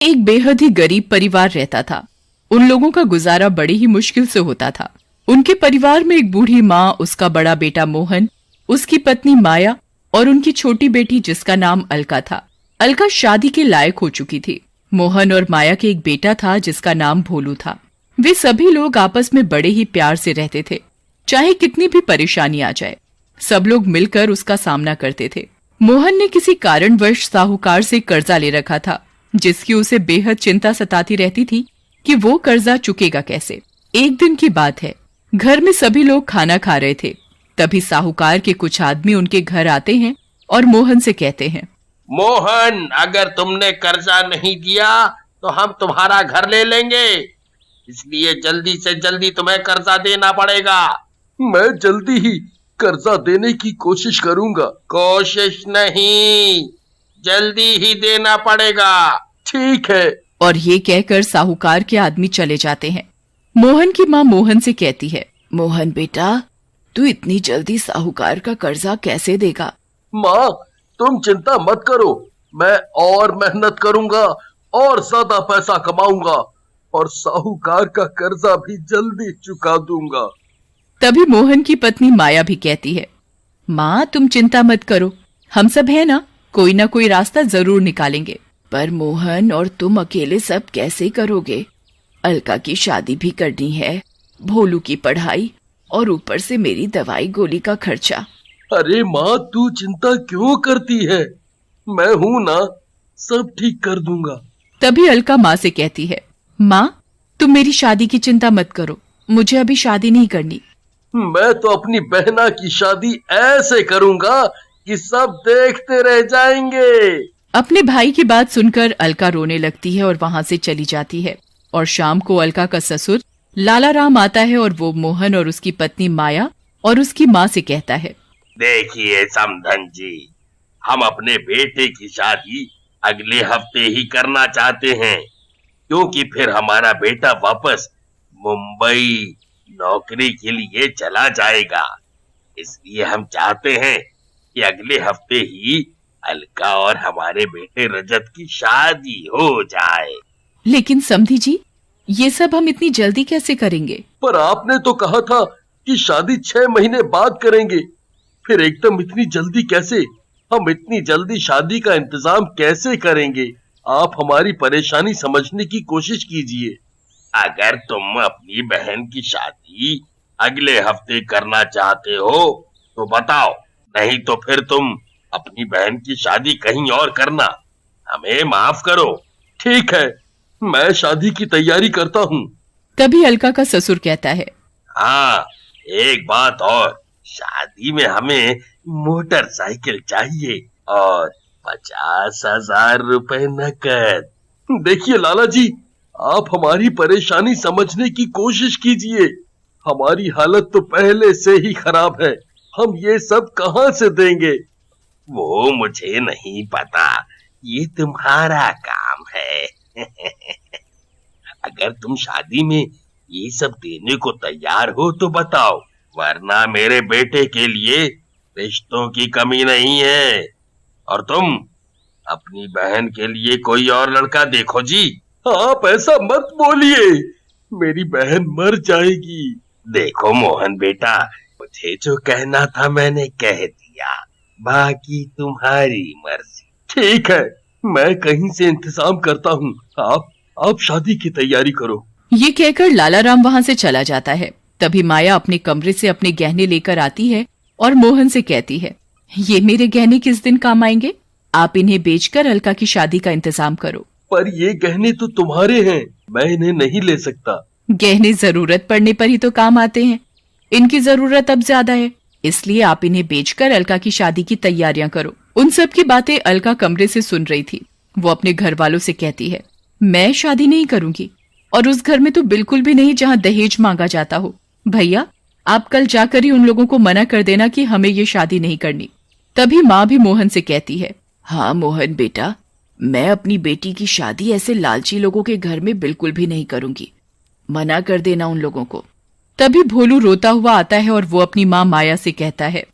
एक बेहद ही गरीब परिवार रहता था। उन लोगों का गुजारा बड़ी ही मुश्किल से होता था। उनके परिवार में एक बूढ़ी माँ, उसका बड़ा बेटा मोहन, उसकी पत्नी माया और उनकी छोटी बेटी जिसका नाम अलका था। अलका शादी के लायक हो चुकी थी। मोहन और माया के एक बेटा था जिसका नाम भोलू था। वे सभी लोग आपस में बड़े ही प्यार से रहते थे। चाहे कितनी भी परेशानी आ जाए, सब लोग मिलकर उसका सामना करते थे। मोहन ने किसी कारणवश साहूकार से कर्जा ले रखा था, जिसकी उसे बेहद चिंता सताती रहती थी कि वो कर्जा चुकेगा कैसे। एक दिन की बात है, घर में सभी लोग खाना खा रहे थे। तभी साहूकार के कुछ आदमी उनके घर आते हैं और मोहन से कहते हैं, मोहन, अगर तुमने कर्जा नहीं दिया तो हम तुम्हारा घर ले लेंगे, इसलिए जल्दी से जल्दी तुम्हें कर्जा देना पड़ेगा। मैं जल्दी ही कर्जा देने की कोशिश करूंगा। कोशिश नहीं, जल्दी ही देना पड़ेगा। ठीक है। और ये कहकर साहूकार के आदमी चले जाते हैं। मोहन की माँ मोहन से कहती है, मोहन बेटा, तू इतनी जल्दी साहूकार का कर्जा कैसे देगा? माँ, तुम चिंता मत करो, मैं और मेहनत करूंगा और ज्यादा पैसा कमाऊंगा और साहूकार का कर्जा भी जल्दी चुका दूंगा। तभी मोहन की पत्नी माया भी कहती है, माँ तुम चिंता मत करो, हम सब है ना कोई रास्ता जरूर निकालेंगे। पर मोहन, और तुम अकेले सब कैसे करोगे? अलका की शादी भी करनी है, भोलू की पढ़ाई और ऊपर से मेरी दवाई गोली का खर्चा। अरे माँ, तू चिंता क्यों करती है? मैं हूँ ना, सब ठीक कर दूंगा। तभी अलका माँ से कहती है, माँ तुम मेरी शादी की चिंता मत करो, मुझे अभी शादी नहीं करनी। मैं तो अपनी बहना की शादी ऐसे करूंगा कि सब देखते रह जाएंगे। अपने भाई की बात सुनकर अलका रोने लगती है और वहाँ से चली जाती है। और शाम को अलका का ससुर लाला राम आता है और वो मोहन और उसकी पत्नी माया और उसकी माँ से कहता है, देखिए समधन जी, हम अपने बेटे की शादी अगले हफ्ते ही करना चाहते हैं, क्योंकि फिर हमारा बेटा वापस मुंबई नौकरी के लिए चला जाएगा। इसलिए हम चाहते हैं कि अगले हफ्ते ही अलका और हमारे बेटे रजत की शादी हो जाए। लेकिन समधी जी, ये सब हम इतनी जल्दी कैसे करेंगे? पर आपने तो कहा था कि शादी 6 महीने बाद करेंगे, फिर एकदम इतनी जल्दी कैसे? हम इतनी जल्दी शादी का इंतजाम कैसे करेंगे? आप हमारी परेशानी समझने की कोशिश कीजिए। अगर तुम अपनी बहन की शादी अगले हफ्ते करना चाहते हो तो बताओ, नहीं तो फिर तुम अपनी बहन की शादी कहीं और करना। हमें माफ करो। ठीक है, मैं शादी की तैयारी करता हूँ। तभी अलका का ससुर कहता है, हाँ, एक बात और, शादी में हमें मोटरसाइकिल चाहिए और 50,000 रुपए नकद। देखिए लाला जी, आप हमारी परेशानी समझने की कोशिश कीजिए। हमारी हालत तो पहले से ही खराब है, हम ये सब कहाँ से देंगे? वो मुझे नहीं पता, ये तुम्हारा काम है। अगर तुम शादी में ये सब देने को तैयार हो तो बताओ, वरना मेरे बेटे के लिए रिश्तों की कमी नहीं है। और तुम अपनी बहन के लिए कोई और लड़का देखो जी। आप ऐसा मत बोलिए, मेरी बहन मर जाएगी। देखो मोहन बेटा, मुझे जो कहना था मैंने कह दिया, बाकी तुम्हारी मर्जी। ठीक है, मैं कहीं से इंतजाम करता हूँ, आप शादी की तैयारी करो। ये कहकर लाला राम वहाँ से चला जाता है। तभी माया अपने कमरे से अपने गहने लेकर आती है और मोहन से कहती है, ये मेरे गहने किस दिन काम आएंगे? आप इन्हें बेचकर अलका की शादी का इंतजाम करो। पर ये गहने तो तुम्हारे हैं, मैं इन्हें नहीं ले सकता। गहने जरूरत पड़ने पर ही तो काम आते हैं, इनकी जरूरत अब ज्यादा है, इसलिए आप इन्हें बेचकर अलका की शादी की तैयारियां करो। उन सब की बातें अलका कमरे से सुन रही थी। वो अपने घर वालों से कहती है, मैं शादी नहीं करूंगी, और उस घर में तो बिल्कुल भी नहीं जहाँ दहेज मांगा जाता हो। भैया, आप कल जाकर ही उन लोगों को मना कर देना कि हमें ये शादी नहीं करनी। तभी माँ भी मोहन से कहती है, हाँ मोहन बेटा, मैं अपनी बेटी की शादी ऐसे लालची लोगों के घर में बिल्कुल भी नहीं करूंगी, मना कर देना उन लोगों को। तभी भोलू रोता हुआ आता है और वो अपनी माँ माया से कहता है,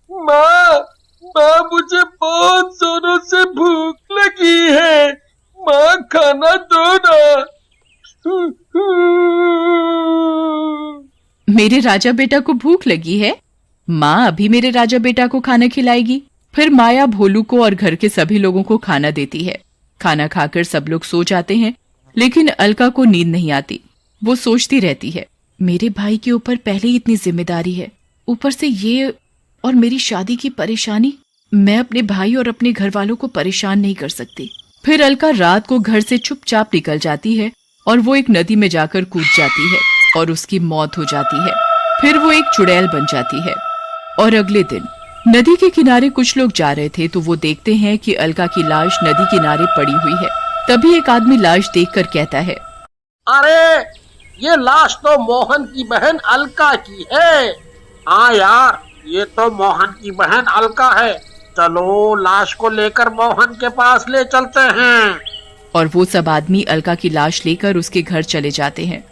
माँ, माँ मुझे बहुत जोरों से भूख लगी है, माँ खाना दो ना। मेरे राजा बेटा को भूख लगी है, माँ अभी मेरे राजा बेटा को खाना खिलाएगी। फिर माया भोलू को और घर के सभी लोगों को खाना देती है। खाना खाकर सब लोग सो जाते हैं, लेकिन अलका को नींद नहीं आती। वो सोचती रहती है, मेरे भाई के ऊपर पहले ही इतनी जिम्मेदारी है, ऊपर से ये और मेरी शादी की परेशानी। मैं अपने भाई और अपने घर वालों को परेशान नहीं कर सकती। फिर अलका रात को घर से चुपचाप निकल जाती है और वो एक नदी में जाकर कूद जाती है और उसकी मौत हो जाती है। फिर वो एक चुड़ैल बन जाती है। और अगले दिन नदी के किनारे कुछ लोग जा रहे थे तो वो देखते हैं कि अलका की लाश नदी किनारे पड़ी हुई है। तभी एक आदमी लाश देखकर कहता है, अरे ये लाश तो मोहन की बहन अलका की है। हाँ यार, ये तो मोहन की बहन अलका है। चलो लाश को लेकर मोहन के पास ले चलते हैं। और वो सब आदमी अलका की लाश लेकर उसके घर चले जाते हैं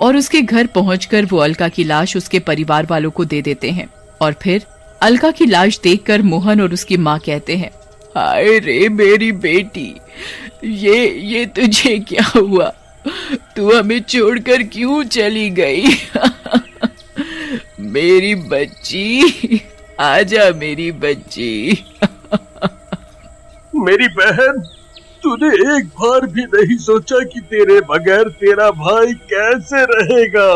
और उसके घर पहुंचकर वो अलका की लाश उसके परिवार वालों को दे देते हैं। और फिर अलका की लाश देखकर मोहन और उसकी माँ कहते हैं, हाय रे मेरी बेटी, ये तुझे क्या हुआ? तू हमें छोड़कर क्यों चली गई? मेरी बच्ची, आजा मेरी बच्ची। मेरी बहन, तूने एक बार भी नहीं सोचा कि तेरे बगैर तेरा भाई कैसे रहेगा?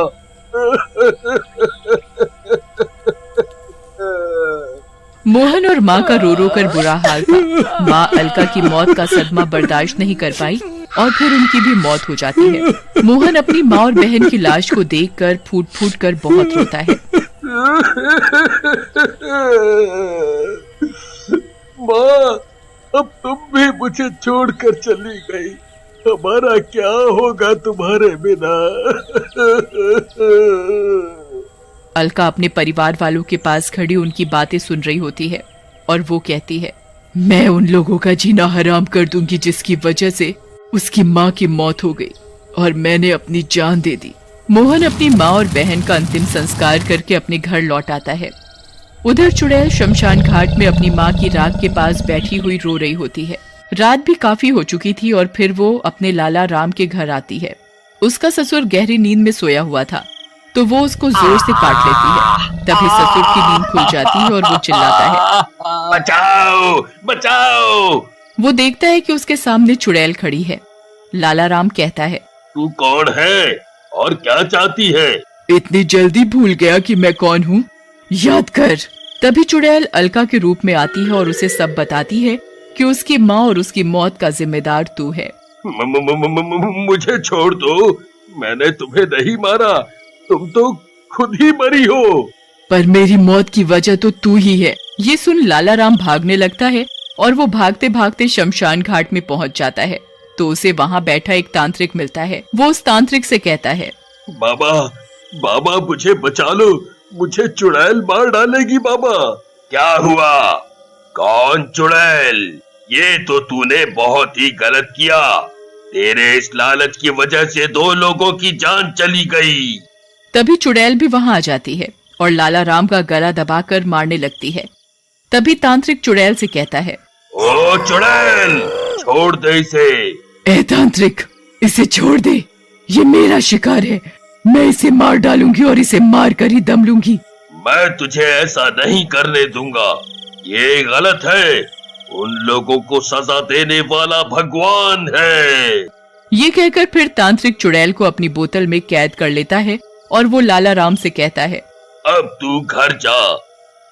मोहन और माँ का रो रो कर बुरा हाल था। माँ अलका की मौत का सदमा बर्दाश्त नहीं कर पाई और फिर उनकी भी मौत हो जाती है। मोहन अपनी माँ और बहन की लाश को देखकर फूट फूट कर बहुत रोता है। माँ, अब तुम भी मुझे छोड़कर चली गई, हमारा क्या होगा तुम्हारे बिना? अलका अपने परिवार वालों के पास खड़ी उनकी बातें सुन रही होती है और वो कहती है, मैं उन लोगों का जीना हराम कर दूंगी जिसकी वजह से उसकी माँ की मौत हो गई और मैंने अपनी जान दे दी। मोहन अपनी माँ और बहन का अंतिम संस्कार करके अपने घर लौट आता है। उधर चुड़ैल शमशान घाट में अपनी माँ की राख के पास बैठी हुई रो रही होती है। रात भी काफी हो चुकी थी और फिर वो अपने लाला राम के घर आती है। उसका ससुर गहरी नींद में सोया हुआ था तो वो उसको जोर से काट लेती है। तभी ससुर की नींद खुल जाती है और वो चिल्लाता है, बचाओ बचाओ। वो देखता है कि उसके सामने चुड़ैल खड़ी है। लाला राम कहता है, तू कौन है और क्या चाहती है? इतनी जल्दी भूल गया कि मैं कौन हूँ? याद कर। तभी चुड़ैल अलका के रूप में आती है और उसे सब बताती है कि उसकी माँ और उसकी मौत का जिम्मेदार तू है। मुझे छोड़ दो, मैंने तुम्हें नहीं मारा, तुम तो खुद ही मरी हो। पर मेरी मौत की वजह तो तू ही है। ये सुन लाला राम भागने लगता है और वो भागते भागते शमशान घाट में पहुंच जाता है तो उसे वहां बैठा एक तांत्रिक मिलता है। वो उस तांत्रिक से कहता है, बाबा बाबा मुझे बचा लो, मुझे चुड़ैल मार डालेगी बाबा। क्या हुआ? कौन चुड़ैल? ये तो तूने बहुत ही गलत किया। तेरे इस लालच की वजह से 2 लोगों की जान चली गई। तभी चुड़ैल भी वहां आ जाती है और लाला राम का गला दबाकर मारने लगती है। तभी तांत्रिक चुड़ैल से कहता है, ओ चुड़ैल, छोड़ दे इसे। ए तांत्रिक, इसे छोड़ दे, ये मेरा शिकार है, मैं इसे मार डालूंगी और इसे मार कर ही दम लूंगी। मैं तुझे ऐसा नहीं करने दूंगा, ये गलत है। उन लोगों को सजा देने वाला भगवान है। ये कहकर फिर तांत्रिक चुड़ैल को अपनी बोतल में कैद कर लेता है और वो लाला राम से कहता है, अब तू घर जा,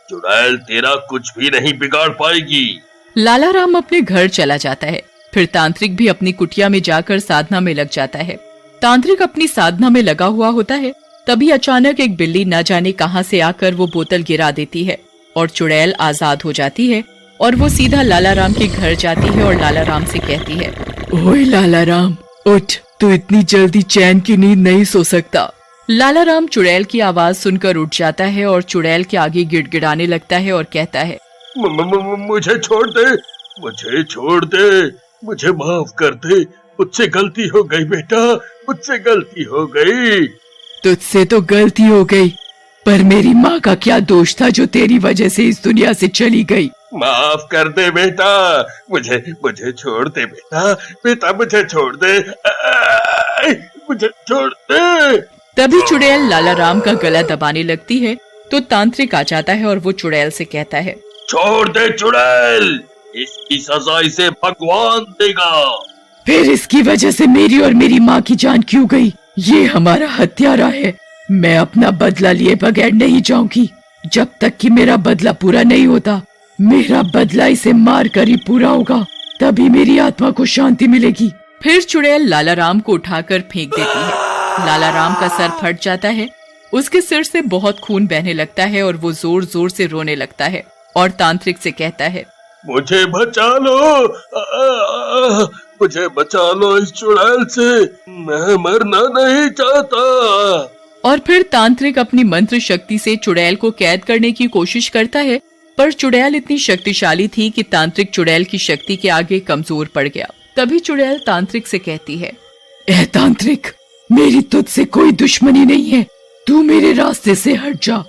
चुड़ैल तेरा कुछ भी नहीं बिगाड़ पाएगी। लाला राम अपने घर चला जाता है। फिर तांत्रिक भी अपनी कुटिया में जाकर साधना में लग जाता है। तांत्रिक अपनी साधना में लगा हुआ होता है, तभी अचानक एक बिल्ली न जाने कहां से आकर वो बोतल गिरा देती है और चुड़ैल आजाद हो जाती है और वो सीधा लाला राम के घर जाती है और लाला राम से कहती है, ओए लाला राम, उठ, तू इतनी जल्दी चैन की नींद नहीं सो सकता। लाला राम चुड़ैल की आवाज सुनकर उठ जाता है और चुड़ैल के आगे गिड़गिड़ाने लगता है और कहता है, मुझे छोड़ दे, मुझे छोड़ दे, मुझे माफ कर दे, मुझसे गलती हो गई बेटा, मुझसे गलती हो गई। तुझसे तो गलती हो गई, पर मेरी माँ का क्या दोष था जो तेरी वजह से इस दुनिया से चली गई? माफ कर दे बेटा, मुझे मुझे छोड़ दे बेटा, बेटा मुझे छोड़ दे, मुझे छोड़ दे। तभी चुड़ैल लाला राम का गला दबाने लगती है तो तांत्रिक आ जाता है और वो चुड़ैल से कहता है, छोड़ दे चुड़ैल, इसकी सजा इसे भगवान देगा। फिर इसकी वजह से मेरी और मेरी माँ की जान क्यों गई? ये हमारा हत्यारा है। मैं अपना बदला लिए बगैर नहीं जाऊंगी। जब तक कि मेरा बदला पूरा नहीं होता, मेरा बदला इसे मार कर ही पूरा होगा, तभी मेरी आत्मा को शांति मिलेगी। फिर चुड़ैल लाला राम को उठाकर फेंक देती है। लाला राम का सर फट जाता है, उसके सिर से बहुत खून बहने लगता है और वो जोर जोर से रोने लगता है और तांत्रिक से कहता है, मुझे बचा लो, मुझे बचा लो इस चुड़ैल से, मैं मरना नहीं चाहता। और फिर तांत्रिक अपनी मंत्र शक्ति से चुड़ैल को कैद करने की कोशिश करता है, पर चुड़ैल इतनी शक्तिशाली थी कि तांत्रिक चुड़ैल की शक्ति के आगे कमजोर पड़ गया। तभी चुड़ैल तांत्रिक से कहती है, ए तांत्रिक, मेरी तुझसे कोई दुश्मनी नहीं है, तू मेरे रास्ते से हट जा,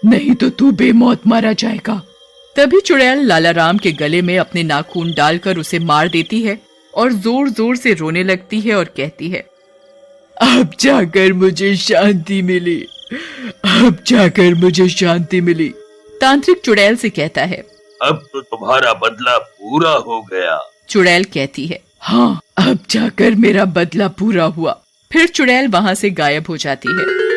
नहीं तो तू बेमौत मारा जाएगा। तभी चुड़ैल लाला राम के गले में अपने नाखून डालकर उसे मार देती है और जोर जोर से रोने लगती है और कहती है, अब जाकर मुझे शांति मिली, अब जाकर मुझे शांति मिली। तांत्रिक चुड़ैल से कहता है, अब तो तुम्हारा बदला पूरा हो गया। चुड़ैल कहती है, हाँ, अब जाकर मेरा बदला पूरा हुआ। फिर चुड़ैल वहाँ से गायब हो जाती है।